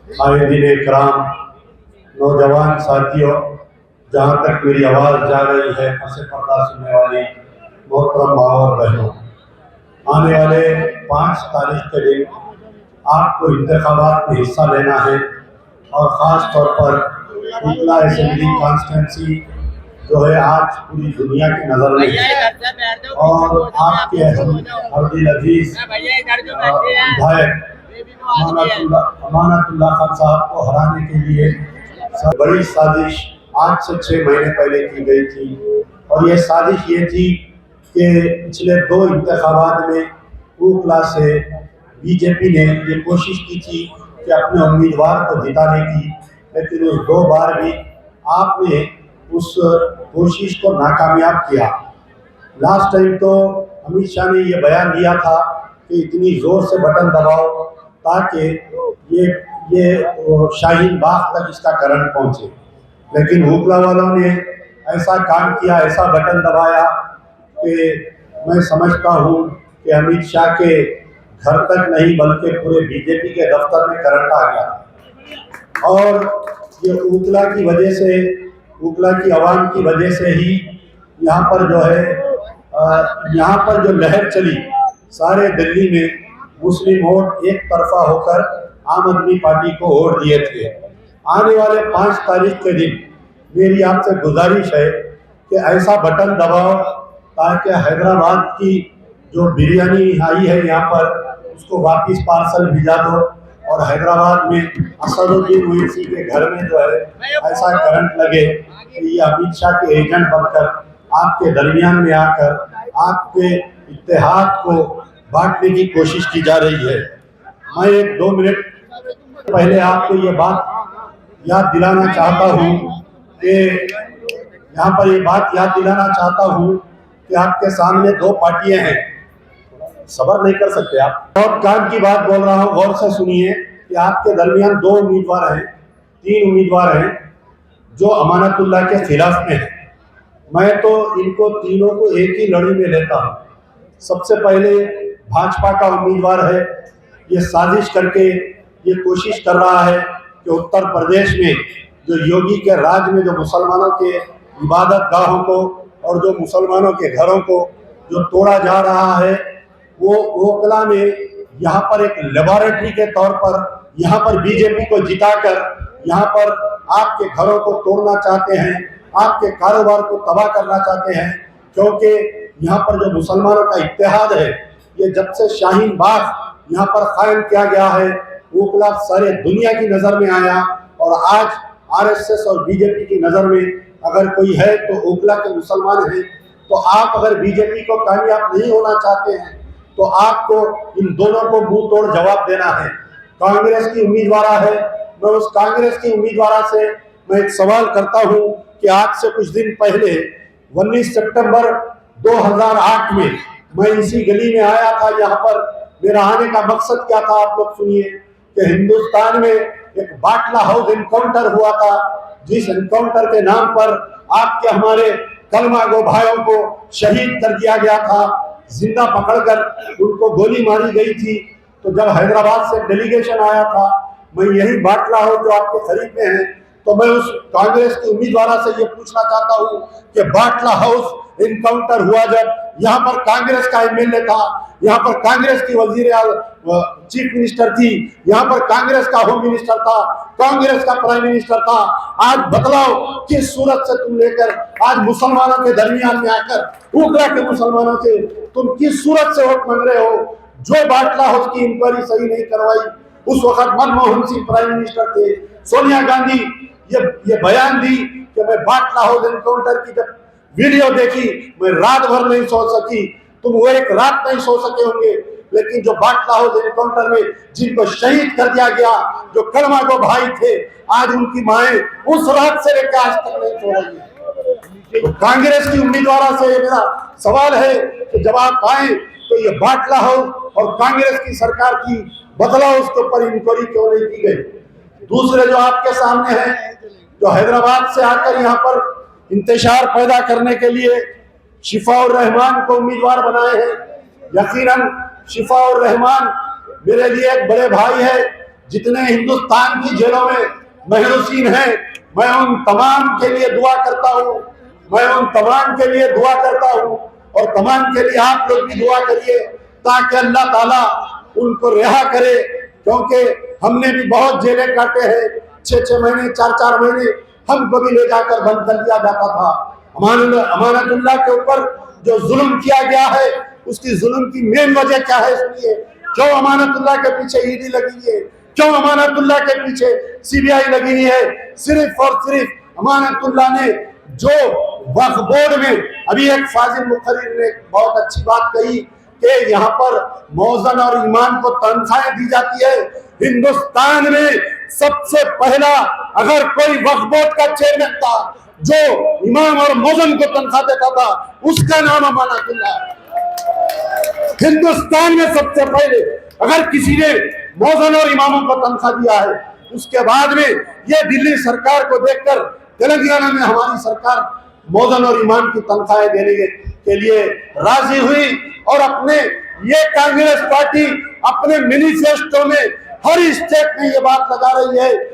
कायदीन इकराम, नौजवान साथियों, जहाँ तक मेरी आवाज़ जा रही है पसे पर्दा सुनने वाली मोहतरम माँ और बहनों, आने वाले 5 तारीख के दिन आपको इंतखाबात में हिस्सा लेना है और ख़ास तौर पर उतला असेंबली कॉन्स्टिट्यूंसी जो है आज पूरी दुनिया की नज़र में है और आपके हरदिल अजीज विधायक अमानतुल्लाह खान साहब को हराने के लिए बड़ी साजिश आज से 6 महीने पहले की गई थी। और ये साजिश ये थी कि पिछले 2 इंतखाबात में ऊपला से बीजेपी ने ये कोशिश की थी कि अपने उम्मीदवार को जिताने की, लेकिन उस 2 बार भी आपने उस कोशिश को नाकामयाब किया। लास्ट टाइम तो अमित शाह ने ये बयान दिया था कि इतनी ज़ोर से बटन दबाओ ताकि ये शाहीन बाग तक इसका करंट पहुंचे, लेकिन हुकला वालों ने ऐसा काम किया, ऐसा बटन दबाया कि मैं समझता हूं कि अमित शाह के घर तक नहीं बल्कि पूरे बीजेपी के दफ्तर में करंट आ गया। और ये उकला की वजह से, उकला की आवाम की वजह से ही यहाँ पर जो है यहाँ पर जो लहर चली, सारे दिल्ली में मुस्लिम वोट एक तरफा होकर आम आदमी पार्टी को वोट दिए थे। आने वाले 5 तारीख के दिन मेरी आपसे गुजारिश है कि ऐसा बटन दबाओ ताकि हैदराबाद की जो बिरयानी आई है यहाँ पर उसको वापस पार्सल भिजा दो और हैदराबाद में असदुद्दीन ओवैसी के घर में जो है ऐसा करंट लगे कि ये अमित शाह के एजेंट बनकर आपके दरमियान में आकर आपके इत्तेहाद को बांटने की कोशिश की जा रही है। मैं 1-2 मिनट पहले आपको ये बात याद दिलाना चाहता हूँ कि यहाँ पर ये बात याद दिलाना चाहता हूँ कि आपके सामने 2 पार्टियां हैं। सबर नहीं कर सकते आप? बहुत काम की बात बोल रहा हूँ, गौर से सुनिए कि आपके दरमियान 2 उम्मीदवार हैं, 3 उम्मीदवार हैं जो अमानतुल्लाह के खिलाफ में हैं। मैं तो इनको तीनों को एक ही लड़ी में लेता हूँ। सबसे पहले भाजपा का उम्मीदवार है, ये साजिश करके ये कोशिश कर रहा है कि उत्तर प्रदेश में जो योगी के राज में जो मुसलमानों के इबादत गाहों को और जो मुसलमानों के घरों को जो तोड़ा जा रहा है, वो ओकला में यहाँ पर एक लेबोरेटरी के तौर पर यहाँ पर बीजेपी को जिताकर यहाँ पर आपके घरों को तोड़ना चाहते हैं, आपके कारोबार को तबाह करना चाहते हैं। क्योंकि यहाँ पर जो मुसलमानों का इत्तेहाद है, ये जब से शाहीन बाग यहाँ पर कायम किया गया है, ओकला सारे दुनिया की नज़र में आया और आज आरएसएस और बीजेपी की नज़र में अगर कोई है तो ओकला के मुसलमान हैं। तो आप अगर बीजेपी को कामयाब नहीं होना चाहते हैं तो आपको इन दोनों को मुंह तोड़ जवाब देना है। कांग्रेस की उम्मीदवार है, मैं उस कांग्रेस की उम्मीदवार से मैं एक सवाल करता हूं कि आज से कुछ दिन पहले 19 सितंबर 2008 में मैं इसी गली में आया था। यहाँ पर मेरा आने का मकसद क्या था आप लोग सुनिए कि हिंदुस्तान में एक बाटला हाउस एनकाउंटर हुआ था, जिस एनकाउंटर के नाम पर आपके हमारे कलमा गो भाइयों को शहीद कर दिया गया था, जिंदा पकड़कर उनको गोली मारी गई थी। तो जब हैदराबाद से डेलीगेशन आया था, मैं यही बाटला हाउस जो आपके करीब में है, तो मैं उस कांग्रेस की उम्मीदवार से ये पूछना चाहता हूँ कि बाटला हाउस इनकाउंटर हुआ जब यहाँ पर कांग्रेस का एमएलए था, यहाँ पर कांग्रेस की वजीर चीफ मिनिस्टर थी, यहाँ पर कांग्रेस का होम मिनिस्टर था, कांग्रेस का प्राइम मिनिस्टर था, आज बतलाओ किस सूरत से तुम लेकर आज मुसलमानों के दरमियान में आकर उकला के मुसलमानों से तुम किस सूरत से वोट मांग रहे हो? जो बाटला हाउस की इंक्वायरी सही नहीं करवाई, उस वक्त मनमोहन सिंह प्राइम मिनिस्टर थे, सोनिया गांधी ये बयान दी कि मैं बाटला हाउस एनकाउंटर की जब वीडियो देखी मैं रात भर नहीं सो सकी। तुम वो एक रात नहीं सो सके होंगे, लेकिन जो बाटला हाउस एनकाउंटर में जिनको शहीद कर दिया गया, जो कलमा को भाई थे, आज उनकी माएं उस रात से लेकर आज तक नहीं सो रही है। तो कांग्रेस की उम्मीदवार से मेरा सवाल है कि जब आप आए तो ये बाटला हाउस और कांग्रेस की सरकार की बदलाव उसके ऊपर इंक्वायरी क्यों नहीं की गई? दूसरे जो आपके सामने है, जो हैदराबाद से आकर यहाँ पर इंतशार पैदा करने के लिए शिफाउर रहमान को उम्मीदवार बनाए हैं। यकीनन शिफाउर रहमान मेरे लिए एक बड़े भाई है, जितने हिंदुस्तान की जेलों में महरूसीन हैं, मैं उन तमाम के लिए दुआ करता हूँ, मैं उन तमाम के लिए दुआ करता हूँ और तमाम के लिए आप लोग भी दुआ करिए ताकि अल्लाह ताला उनको रिहा करे। क्योंकि हमने भी बहुत जेलें काटे हैं, 6-6 महीने 4-4 महीने हमको भी ले जाकर बंद कर दिया जाता था। अमानतुल्लाह के ऊपर जो जुल्म किया गया है उसकी जुल्म की मेन वजह क्या है सुनिए। क्यों अमानतुल्लाह के पीछे ईडी लगी हुई है, क्यों अमानतुल्लाह के पीछे सीबीआई लगी हुई है? सिर्फ और सिर्फ अमानतुल्लाह ने जो वक्फ बोर्ड में, अभी एक फाजिल मुखर्रिर ने बहुत अच्छी बात कही कि यहाँ पर मौजन और ईमान को तनख्वाहें दी जाती है। हिंदुस्तान में सबसे पहला अगर कोई वक्फ बोर्ड का चेयरमैन था जो इमाम और मौजन को तनख्वाह देता था, उसका नाम अमानतुल्लाह। हिंदुस्तान में सबसे पहले अगर किसी ने मौजन और इमामों को तनख्वाह दिया है, उसके बाद में ये दिल्ली सरकार को देखकर तेलंगाना में हमारी सरकार मौजन और इमाम की तनख्वाहें देने के लिए राजी हुई। और अपने ये कांग्रेस पार्टी अपने मैनिफेस्टो में हर स्टेट में ये बात लगा रही है